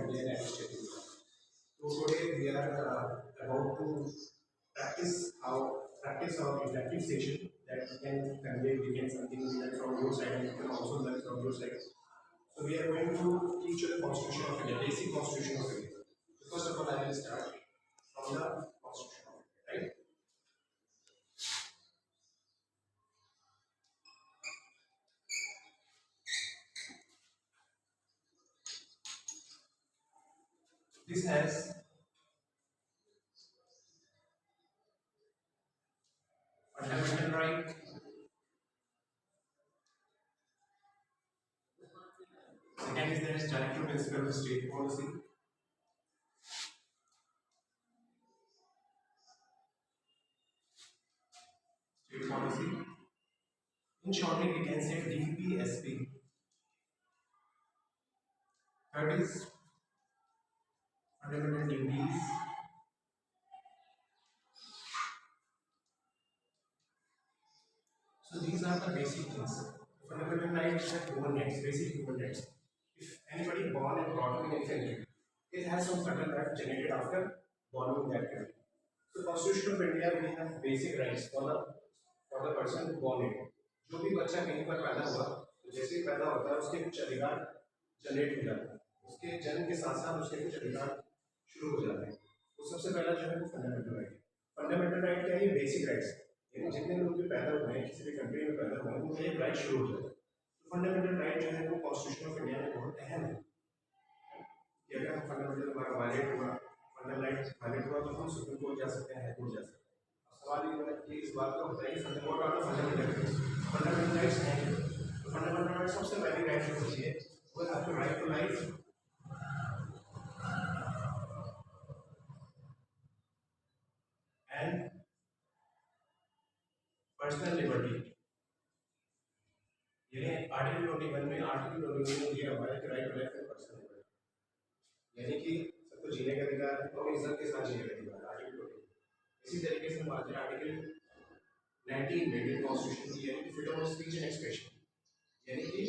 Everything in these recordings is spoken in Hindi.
Indian administrative law. So today we are about to practice our interactive session that we can convey, we can something learn from your side and you can also learn from your side. So we are going to teach you the Constitution of India, basic Constitution of India. So first of all, I will start from the Constitution of India, right? This has fundamental right. Second is there is directive principle of state policy. State policy. In shortly, we can say DPSP. Third is fundamental duties. So these are the basic things. Fundamental rights are human rights, basic human rights. If anybody born and brought up in any country, it has some certain rights generated after born in that country. So Constitution of India we have basic rights for the person born in. जो भी बच्चा कहीं पर पैदा हुआ, तो जैसे ही पैदा होता है उसके कुछ अधिकार जनरेट हो जाते हैं, उसके जन्म के साथ साथ उसके कुछ अधिकार शुरू हो जाते हैं. तो सबसे पहला जो है वो फंडामेंटल राइट. फंडामेंटल राइट क्या है? ये बेसिक राइट्स, यानी जितने लोग भी पैदा हुए हैं किसी भी कंट्री में पैदा हुए हैं उनके एक राइट शुरू हो जाता है. तो फंडामेंटल राइट जो है वो कॉन्स्टिट्यूशन ऑफ इंडिया में बहुत अहम है कि अगर हम फंडामेंटल हमारा वायलेट हुआ, फंडामेंटल राइट वायलेट हुआ तो हम सुप्रीम कोर्ट जा सकते हैं, हाई कोर्ट जा सकते हैं. सवाल ये इस बात का होता है कि फंडामेंटल राइट्स हैं. तो फंडामेंटल राइट्स सबसे पहली राइट जो होती है वो है आपका right to life and personal liberty. यानी आर्टिकल 21 में दिया हुआ है कि right to life and personal liberty, यानी कि सबको जीने का अधिकार है और इज्जत के साथ जीने का अधिकार. आर्टिकल 21. इसी तरीके से हम बात करें आर्टिकल 19 में इंडियन कॉन्स्टिट्यूशन की, यानी कि freedom of speech and expression, यानी कि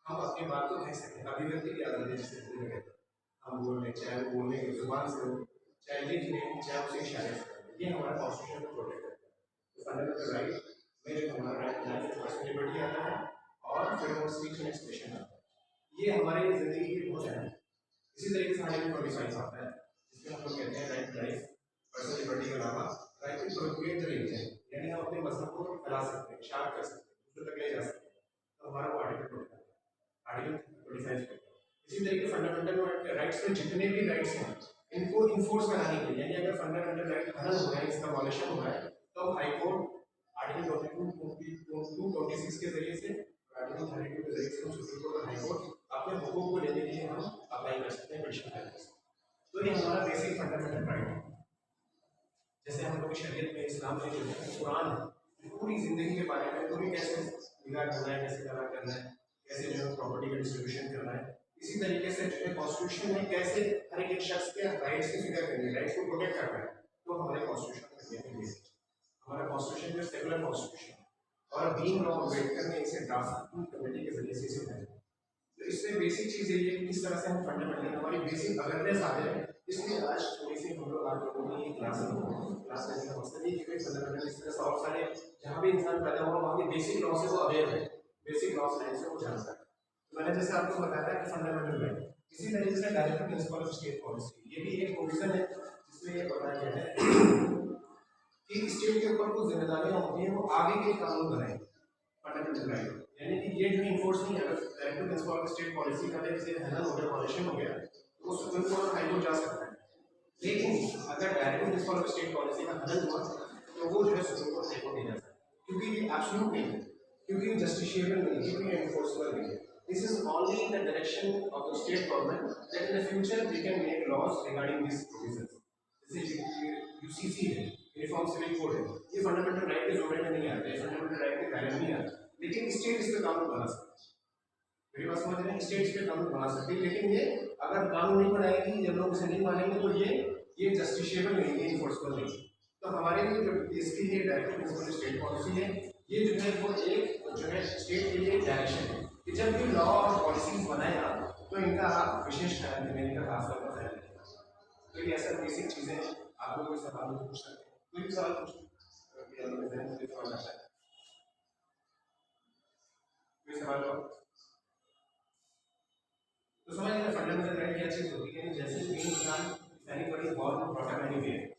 हम अपनी बात को कह सकते हैं, अभिव्यक्ति की आज़ादी जिसे कहते हैं. हम बोल रहे हैं, चाहे वो बोलने की जुबान से हो, चाहे लिख लें, चाहे उसे इशारे से करें, ये हमारा कॉन्स्टिट्यूशन को प्रोटेक्ट करता है. तो फंडामेंटल राइट में जो हमारा राइट लाइफ पर्सनल लिबर्टी आता है और freedom of speech and expression आता है, ये हमारी जिंदगी की बहुत अहम है. इसी तरीके से आर्टिकल 25 आता है जिसमें हम लोग कहते हैं राइट लाइफ पर्सनल लिबर्टी के अलावा right to propagate the religion, यानी हम अपने मजहब को फैला सकते हैं, शार्प कर सकते हैं, दूसरे तक ले जा सकते हैं. तो हमारा वो आर्टिकल 25 करता है. इसी तरीके फंडामेंटल राइट्स में जितने भी राइट्स हैं इनको इन्फोर्स कराने के लिए, यानी अगर फंडामेंटल राइट हनन हो रहा है, इसका वॉलेशन हो रहा है, तो हाई कोर्ट आर्टिकल 2226 के जरिए से, आर्टिकल 32 के जरिए से सुप्रीम कोर्ट और हाई कोर्ट अपने हुकूक को लेने के लिए हम अप्लाई कर सकते हैं, पिटीशन कर सकते हैं. तो ये हमारा बेसिक फंडामेंटल राइट है. जैसे हम लोग शरीयत में, इस्लाम में जो है कुरान है, पूरी जिंदगी के बारे में, पूरी कैसे निगाह करना है, कैसे करा करना है, कैसे जो है प्रॉपर्टी का डिस्ट्रीब्यूशन करना है, इसी तरीके से जो है कॉन्स्टिट्यूशन में कैसे हर एक शख्स के राइट्स की फिक्र करनी है, राइट्स को प्रोटेक्ट करना है. तो हमारे कॉन्स्टिट्यूशन में हमारा कॉन्स्टिट्यूशन जो सेकुलर कॉन्स्टिट्यूशन और भीम राव अम्बेडकर ने इसे ड्राफ्टिंग कमेटी के जरिए से इसे बनाया. तो इसमें बेसिक चीज़ ये है कि किस तरह से हम फंडामेंटल हमारी बेसिक अवेयरनेस आ जाए. इसलिए आज थोड़ी सी हम लोग आप लोगों की क्लास करने का मकसद ये कि फंडामेंटल इस तरह से और सारे जहाँ भी इंसान पैदा हुआ वहाँ के बेसिक लॉ से वो अवेयर है, बेसिक लॉ साइंस से वो जानता है. तो मैंने जैसे आपको बताया था कि फंडामेंटल राइट. इसी तरीके से directive principle of state policy, ये भी एक प्रोविजन है जिसमें ये बताया गया है कि स्टेट के ऊपर कुछ जिम्मेदारियाँ होती हैं, वो आगे के कानून बनाए. फंडामेंटल राइट यानी कि ये जो इन्फोर्स नहीं है. Directive principle of state policy का जैसे हनन हो गया, वॉलेशन हो गया, तो वो सुप्रीम कोर्ट और हाई कोर्ट जा सकता है. लेकिन अगर directive principle of state policy का हनन हुआ तो वो जो है सुप्रीम कोर्ट हाई कोर्ट नहीं जा सकता, क्योंकि ये एब्सोल्यूट नहीं है, क्योंकि ये जस्टिशिएबल नहीं है, क्योंकि ये एनफोर्सेबल नहीं है. This is only in the direction of the state government that in the future they can make laws regarding this provisions. जैसे यूसीसी है, यूनिफॉर्म सिविल कोड है, ये फंडामेंटल राइट के जोड़े में नहीं आते, फंडामेंटल राइट के दायरे में नहीं आते. लेकिन स्टेट इस पर कानून बना सकती है. मेरी बात समझ रहे हैं? स्टेट इस पर कानून बना सकती है, लेकिन ये अगर कानून नहीं बनाएगी, जब लोग इसे नहीं मानेंगे तो ये जस्टिशिएबल नहीं है, इन्फोर्सेबल नहीं. तो हमारे लिए जो इसकी ये डायरेक्टिव प्रिंसिपल स्टेट पॉलिसी है, ये जो है वो एक जो है स्टेट के लिए डायरेक्शन है कि जब भी लॉ और पॉलिसीज बनाएगा तो इनका आप विशेष ख्याल देने का खासतौर पर ख्याल रखिएगा। तो ये ऐसा बेसिक चीज़ें हैं, आप लोग कोई सवाल हो तो पूछ सकते हैं, कोई भी सवाल पूछ कोई सवाल आता है, कोई सवाल हो तो समझ लें फंडामेंटल राइट क्या चीज़ होती है, जैसे कोई इंसान anybody born brought up anywhere